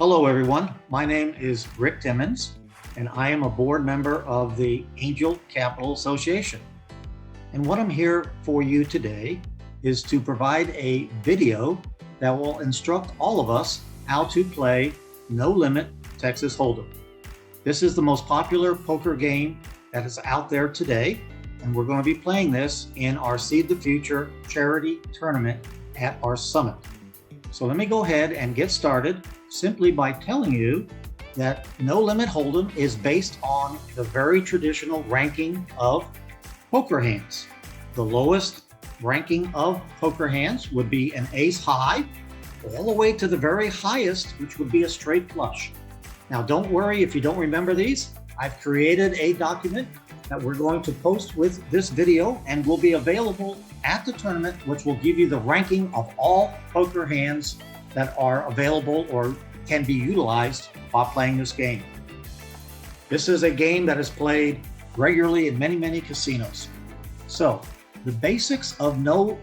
Hello, everyone. My name is Rick Timmins, and I am a board member of the Angel Capital Association. And what I'm here for you today is to provide a video that will instruct all of us how to play No Limit Texas Hold'em. This is the most popular poker game that is out there today, and we're going to be playing this in our Seed the Future charity tournament at our summit. So let me go ahead and get started simply by telling you that No Limit Hold'em is based on the very traditional ranking of poker hands. The lowest ranking of poker hands would be an ace high, all the way to the very highest, which would be a straight flush. Now, don't worry if you don't remember these. I've created a document that we're going to post with this video and will be available at the tournament, which will give you the ranking of all poker hands that are available or can be utilized while playing this game. This is a game that is played regularly in many casinos. So the basics of No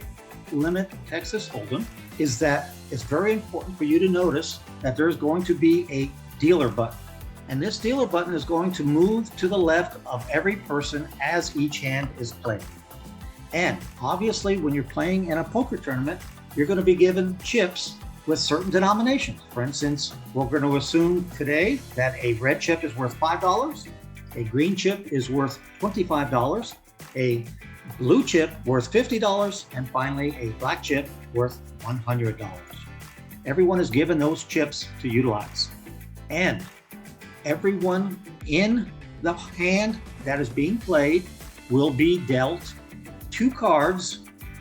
Limit Texas Hold'em is that it's very important for you to notice that there's going to be a dealer button. And this dealer button is going to move to the left of every person as each hand is played. And obviously, when you're playing in a poker tournament, you're going to be given chips with certain denominations. For instance, we're going to assume today that a red chip is worth $5, a green chip is worth $25, a blue chip worth $50, and finally a black chip worth $100. Everyone is given those chips to utilize. And everyone in the hand that is being played will be dealt 2 cards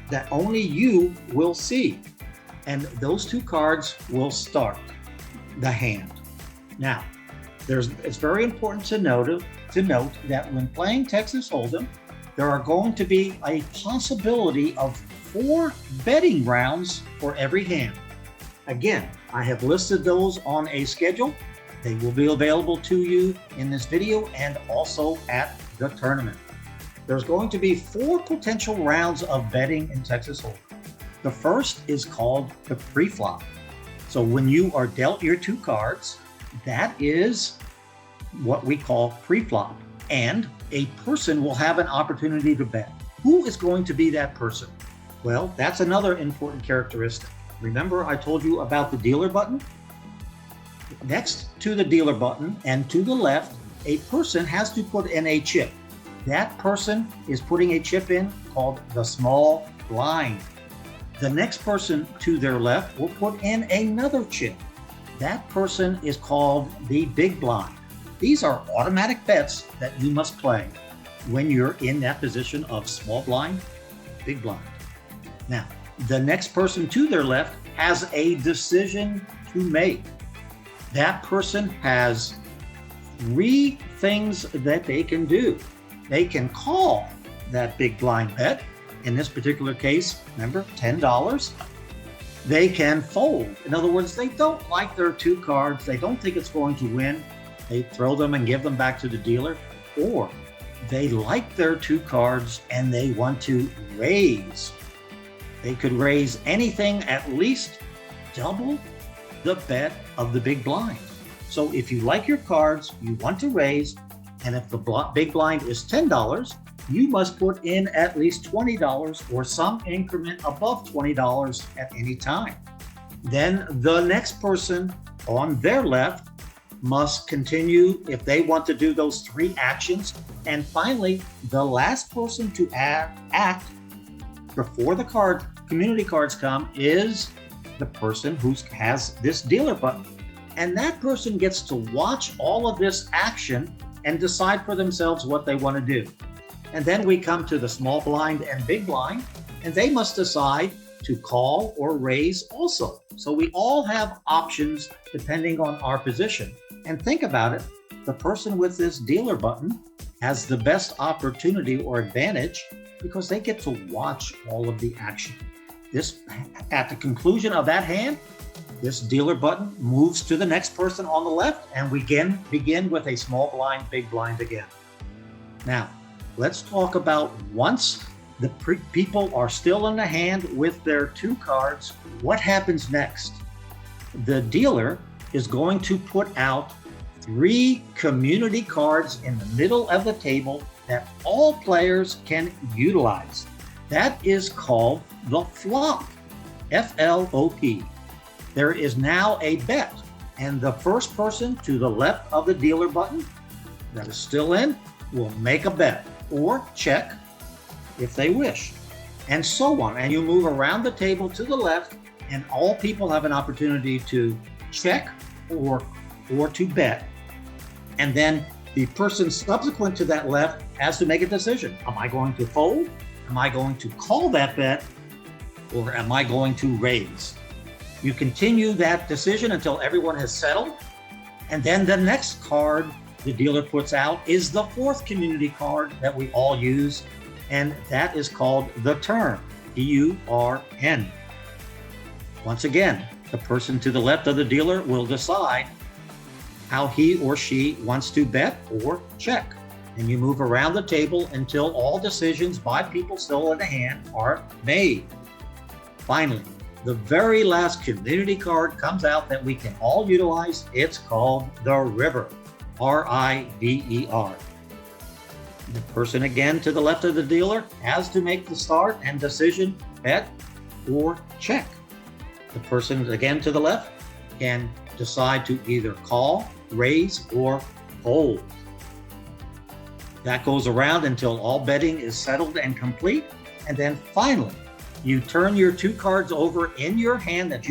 that only you will see. And those 2 cards will start the hand. Now, it's very important to note that when playing Texas Hold'em, there are going to be a possibility of 4 betting rounds for every hand. Again, I have listed those on a schedule. They will be available to you in this video and also at the tournament. There's going to be 4 potential rounds of betting in Texas Hold'em. The first is called the Preflop. So when you are dealt your 2 cards, that is what we call Preflop. And a person will have an opportunity to bet. Who is going to be that person? Well, that's another important characteristic. Remember I told you about the dealer button? Next to the dealer button and to the left, a person has to put in a chip. That person is putting a chip in called the small blind. The next person to their left will put in another chip. That person is called the big blind. These are automatic bets that you must play when you're in that position of small blind, big blind. Now, the next person to their left has a decision to make. That person has 3 things that they can do. They can call that big blind bet. In this particular case, remember, $10. They can fold. In other words, they don't like their 2 cards. They don't think it's going to win. They throw them and give them back to the dealer. Or they like their 2 cards and they want to raise. They could raise anything at least double the bet of the big blind. So if you like your cards, you want to raise, and if the big blind is $10, you must put in at least $20 or some increment above $20 at any time. Then the next person on their left must continue if they want to do those 3 actions. And finally, the last person to act before the community cards come is the person who has this dealer button. And that person gets to watch all of this action and decide for themselves what they want to do. And then we come to the small blind and big blind, and they must decide to call or raise also. So we all have options depending on our position. And think about it, the person with this dealer button has the best opportunity or advantage because they get to watch all of the action. At the conclusion of that hand, this dealer button moves to the next person on the left, and we begin with a small blind, big blind again. Now, let's talk about once the people are still in the hand with their 2 cards, what happens next? The dealer is going to put out 3 community cards in the middle of the table that all players can utilize. That is called the flop, F-L-O-P. There is now a bet, and the first person to the left of the dealer button that is still in will make a bet or check if they wish, and so on. And you move around the table to the left, and all people have an opportunity to check or to bet. And then the person subsequent to that left has to make a decision. Am I going to fold? Am I going to call that bet? Or am I going to raise? You continue that decision until everyone has settled. And then the next card the dealer puts out is the 4th community card that we all use. And that is called the turn, T-U-R-N. Once again, the person to the left of the dealer will decide how he or she wants to bet or check. And you move around the table until all decisions by people still in the hand are made. Finally, the very last community card comes out that we can all utilize. It's called the river, R-I-V-E-R. The person again to the left of the dealer has to make the start and decision, bet or check. The person again to the left can decide to either call, raise, or fold. That goes around until all betting is settled and complete. And then finally, you turn your 2 cards over in your hand that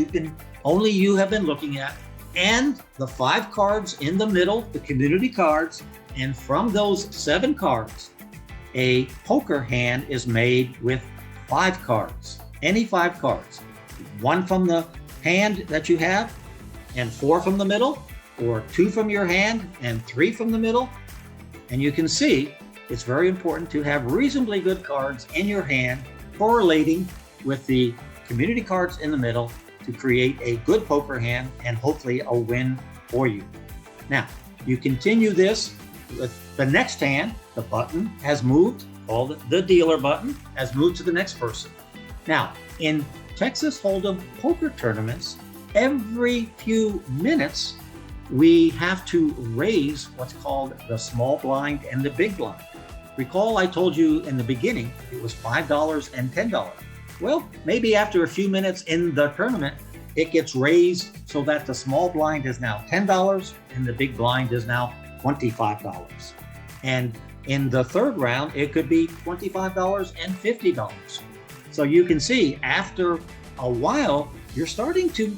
only you have been looking at, and the 5 cards in the middle, the community cards. And from those 7 cards, a poker hand is made with 5 cards, any 5 cards, 1 from the hand that you have and 4 from the middle, or 2 from your hand and 3 from the middle. And you can see it's very important to have reasonably good cards in your hand correlating with the community cards in the middle to create a good poker hand and hopefully a win for you. Now, you continue this with the next hand. The button has moved, called the dealer button, has moved to the next person. Now, in Texas Hold'em poker tournaments, every few minutes, we have to raise what's called the small blind and the big blind. Recall I told you in the beginning, it was $5 and $10. Well, maybe after a few minutes in the tournament, it gets raised so that the small blind is now $10 and the big blind is now $25. And in the third round, it could be $25 and $50. So you can see after a while, you're starting to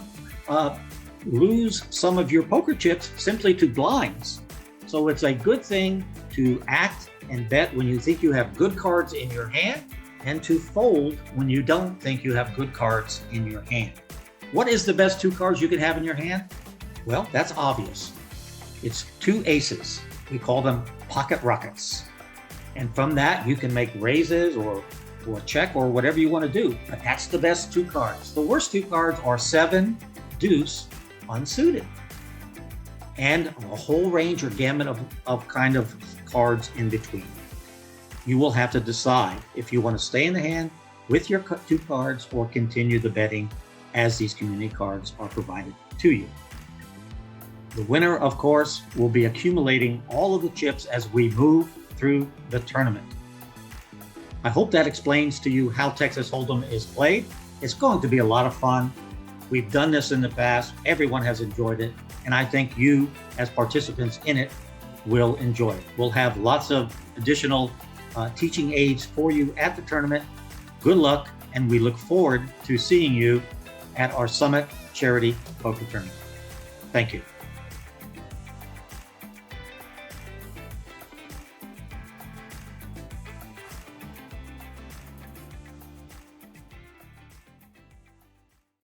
lose some of your poker chips simply to blinds. So it's a good thing to act and bet when you think you have good cards in your hand, and to fold when you don't think you have good cards in your hand. What is the best 2 cards you can have in your hand? Well, that's obvious. It's 2 aces. We call them pocket rockets. And from that, you can make raises or check or whatever you want to do. But that's the best 2 cards. The worst 2 cards are 7, deuce, unsuited, and a whole range or gamut of kind of cards in between. You will have to decide if you want to stay in the hand with your 2 cards or continue the betting as these community cards are provided to you. The winner, of course, will be accumulating all of the chips as we move through the tournament. I hope that explains to you how Texas Hold'em is played. It's going to be a lot of fun. We've done this in the past. Everyone has enjoyed it. And I think you, as participants in it, will enjoy it. We'll have lots of additional teaching aids for you at the tournament. Good luck, and we look forward to seeing you at our Summit Charity Poker Tournament. Thank you.